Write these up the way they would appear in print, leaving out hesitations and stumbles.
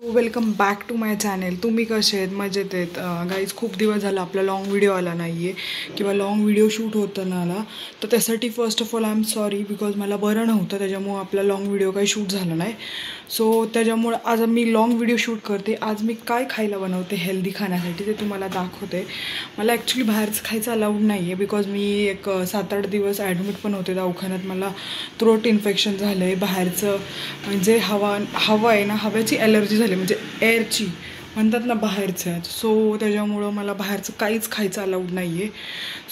Welcome back to my channel. तुम्ही कसे आहेत? मजेत आहेत गाईज. खूप दिवस झाला आपला लाँग व्हिडिओ आला नाही आहे किंवा लाँग व्हिडिओ शूट होतं ना आला, तर त्यासाठी first of all I am sorry, because मला बरं नव्हतं, त्याच्यामुळं आपला लाँग व्हिडिओ काही शूट झाला नाही. सो त्याच्यामुळं आज मी लाँग व्हिडिओ शूट करते. आज मी काय खायला बनवते हेल्दी खाण्यासाठी ते तुम्हाला दाखवते. मला ॲक्च्युली बाहेरचं खायचं अलाउड नाही आहे, बिकॉज मी एक 7-8 दिवस ॲडमिट पण होते दवाखान्यात. मला थ्रोट इन्फेक्शन झालं आहे. बाहेरचं म्हणजे हवा आहे ना, हव्याची ॲलर्जी झाली, म्हणजे एअरची म्हणतात ना बाहेरचं आहे. सो त्याच्यामुळं मला बाहेरचं काहीच खायचं अलाउड नाही आहे.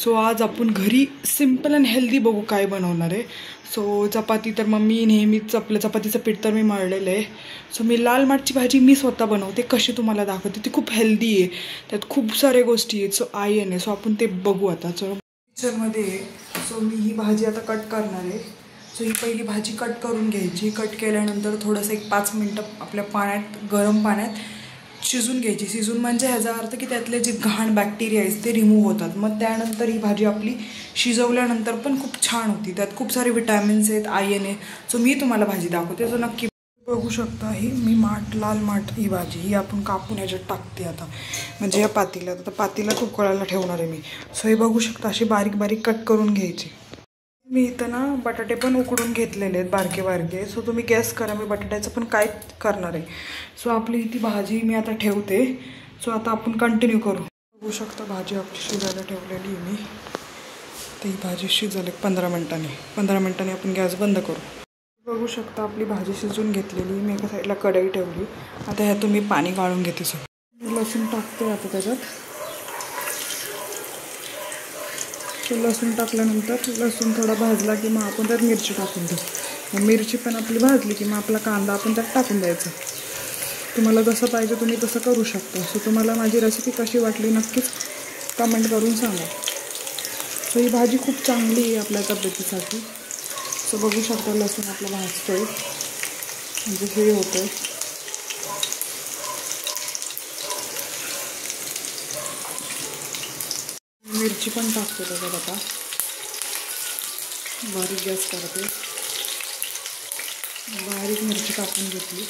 सो आज आपण घरी सिम्पल अँड हेल्दी बघू काय बनवणार आहे. सो चपाती तर मम्मी नेहमीच आपलं चपातीचं पीठ तर मी मळलेलं आहे. सो मी लाल माठची भाजी मी स्वतः बनवते, कशी तुम्हाला दाखवते. ती खूप हेल्दी आहे, त्यात खूप साऱ्या गोष्टी आहेत. सो आयन आहे. सो आपण ते बघू आता. सो किचनमध्ये सो मी ही भाजी आता कट करणार आहे. सो ही पहिली भाजी कट करून घ्यायची. कट केल्यानंतर थोडंसं एक 5 मिनटं आपल्या पाण्यात, गरम पाण्यात शिजून घ्यायची. शिजून म्हणजे ह्याचा अर्थ की त्यातले जे घाण बॅक्टेरिया आहेत ते रिमूव्ह होतात. मग त्यानंतर ही भाजी आपली शिजवल्यानंतर पण खूप छान होती. त्यात खूप सारे विटॅमिन्स आहेत, आयन आहे. सो मी तुम्हाला भाजी दाखवते. सो नक्की बघू शकता. ही मी लाल माठ ही भाजी ही आपण कापून ह्याच्यात टाकते आता, म्हणजे या पातीला. आता पातीला उकळायला ठेवणार आहे मी. सो हे बघू शकता, अशी बारीक बारीक कट करून घ्यायची. मी इथं ना बटाटे पण उकडून घेतलेले आहेत बारके बारके. सो तुम्ही गॅस करा मी बटाट्याचं पण काय करणार आहे. सो आपली ती भाजी मी आता ठेवते. सो आता आपण कंटिन्यू करू. बघू शकता भाजी आपली शिजायला ठेवलेली आहे मी. तर ही भाजी शिजली 15 मिनटांनी आपण गॅस बंद करू. बघू शकता आपली भाजी शिजून घेतलेली. मी एका साईडला कढई ठेवली. आता ह्यातून मी पाणी गाळून घेते. सो लसूण टाकते आता त्याच्यात. लसूण टाकल्यानंतर लसूण थोडा भाजला की मग आपण त्यात मिरची टाकून देऊ. मिरची पण आपली भाजली की मग आपला कांदा आपण त्यात टाकून द्यायचा. तुम्हाला जसं पाहिजे तुम्ही तसं करू शकता. सो तुम्हाला माझी रेसिपी कशी वाटली नक्कीच कमेंट करून सांगा. सो ही भाजी खूप चांगली आहे आपल्या तब्येतीसाठी. सो बघू शकता लसूण आपला भाजतोय, म्हणजे हे होतं आहे. मिरची पण टाकते त्याच्यात. आता बारीक गॅस करते. बारीक मिरची टाकून घेतली.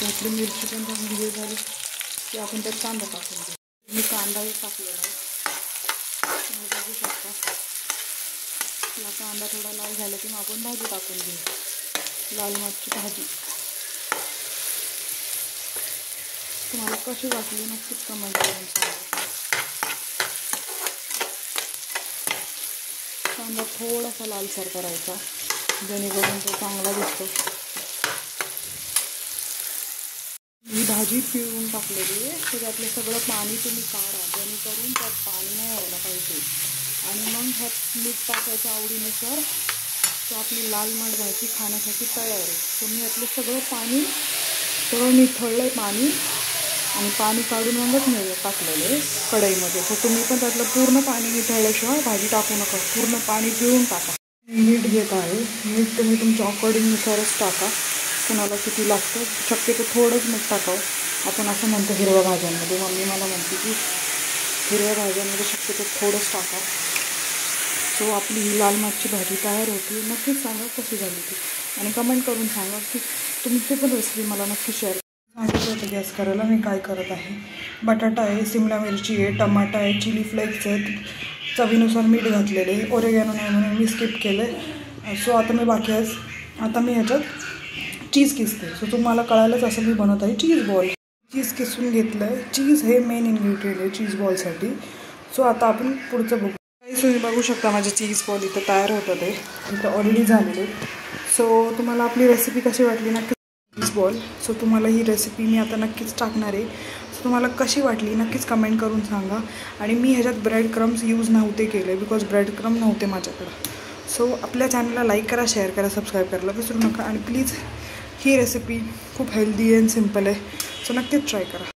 आपली मिरची पण चांगली हे झाली की आपण त्यात कांदा टाकून घेऊ. मी कांदाही टाकलेला आहे. तुम्ही बघू शकता. आपला कांदा थोडा लाल झाला की मग आपण भाजी टाकून घेऊ. लाल माठची भाजी तुम्हाला कशी वाटली नक्कीच कमेंट करून सांगा. कांदा थोडासा लालसर करायचा जेणेकरून तो चांगला दिसतो. ही भाजी पिळून टाकलेली आहे. तर त्यातलं सगळं पाणी तुम्ही काढा, जेणेकरून त्यात पाणी नाही यायला पाहिजे. आणि मग ह्यात मीठ टाकायचं आवडीनुसार. तर आपली लाल माठ भाजी खाण्यासाठी तयार आहे. तर मी यातलं सगळं निथळलं आहे पाणी, आणि पाणी काढून मगच मी टाकलेले कढईमध्ये. तर तुम्ही पण त्यातलं पूर्ण पाणी निथळल्याशिवाय भाजी टाकू नका. पूर्ण पाणी पिळून टाका. मीठ घेत आहे. मीठ तुम्ही तुमच्या अकॉर्डिंगनुसारच टाका, कुणाला किती लागतं. शक्यतो थोडंच मीठ टाकावं. आपण असं म्हणतो हिरव्या भाज्यांमध्ये. मम्मी मला म्हणते की हिरव्या भाज्यांमध्ये शक्यतो थोडंच टाका. सो आपली ही लाल माठची भाजी तयार होती. नक्कीच सांगा कशी झाली ती, आणि कमेंट करून सांगा की तुमची पण रेसिपी मला नक्की शेअर. सांगितलं होतं गॅस करायला. मी काय करत आहे, बटाटा आहे, शिमला मिरची आहे, टमाटा आहे, चिली फ्लेक्स आहेत, चवीनुसार मीठ घातलेले आहे. ओरेगॅनो नाही म्हणून मी स्किप केलं आहे. सो आता मी ह्याच्यात चीज किसते. सो तुम्हाला कळायलाच असं मी बनवत आहे चीज बॉल. चीज किसून घेतलं आहे. चीज हे मेन इन्ग्रेडियंट आहे चीज बॉलसाठी. सो आता आपण पुढचं बघू. तुम्ही बघू शकता माझे चीज बॉल इथं तयार होतं, ते इथं ऑलरेडी झालेले. सो तुम्हाला आपली रेसिपी कशी वाटली नक्की चीज बॉल. सो तुम्हाला ही रेसिपी मी आता नक्कीच टाकणार आहे. सो तुम्हाला कशी वाटली नक्कीच कमेंट करून सांगा. आणि मी ह्याच्यात ब्रेड क्रम्स यूज नव्हते केले, बिकॉज ब्रेड क्रम नव्हते माझ्याकडं. सो आपल्या चॅनलला लाईक करा, शेअर करा, सबस्क्राईब करायला विसरू नका. आणि प्लीज ही रेसिपी खूप हेल्दी अँड सिम्पल आहे. सो नक्कीच ट्राय करा.